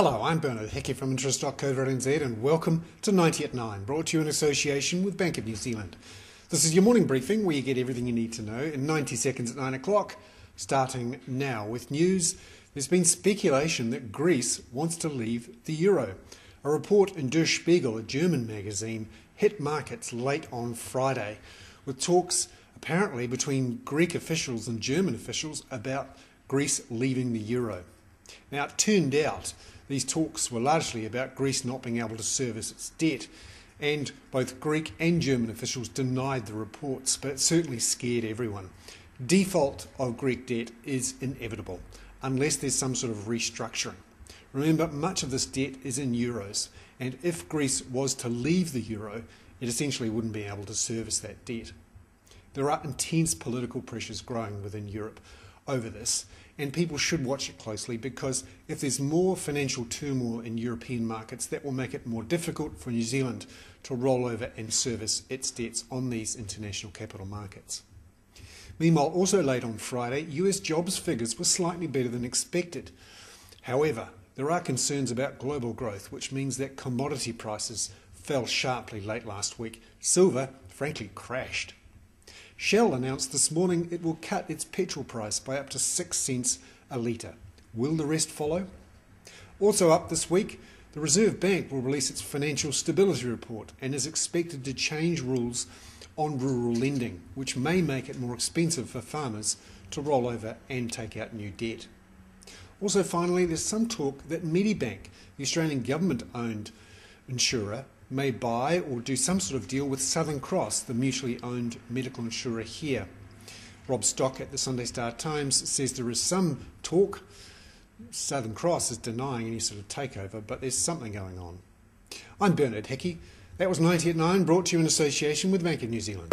Hello, I'm Bernard Hickey from interest.co.nz and welcome to 90 at 9, brought to you in association with Bank of New Zealand. This is your morning briefing where you get everything you need to know in 90 seconds at 9 o'clock, starting now with news. There's been speculation that Greece wants to leave the euro. A report in Der Spiegel, a German magazine, hit markets late on Friday, with talks apparently between Greek officials and German officials about Greece leaving the euro. Now, it turned out these talks were largely about Greece not being able to service its debt, and both Greek and German officials denied the reports, but it certainly scared everyone. Default of Greek debt is inevitable, unless there's some sort of restructuring. Remember, much of this debt is in euros, and if Greece was to leave the euro, it essentially wouldn't be able to service that debt. There are intense political pressures growing within Europe over this, and people should watch it closely, because if there's more financial turmoil in European markets, that will make it more difficult for New Zealand to roll over and service its debts on these international capital markets. Meanwhile, also late on Friday, US jobs figures were slightly better than expected. However, there are concerns about global growth, which means that commodity prices fell sharply late last week. Silver, frankly, crashed. Shell announced this morning it will cut its petrol price by up to 6 cents a litre. Will the rest follow? Also up this week, the Reserve Bank will release its financial stability report and is expected to change rules on rural lending, which may make it more expensive for farmers to roll over and take out new debt. Also, finally, there's some talk that Medibank, the Australian government-owned insurer, may buy or do some sort of deal with Southern Cross, the mutually owned medical insurer here. Rob Stock at the Sunday Star Times says there is some talk. Southern Cross is denying any sort of takeover, but there's something going on. I'm Bernard Hickey. That was 90 at 9, brought to you in association with Bank of New Zealand.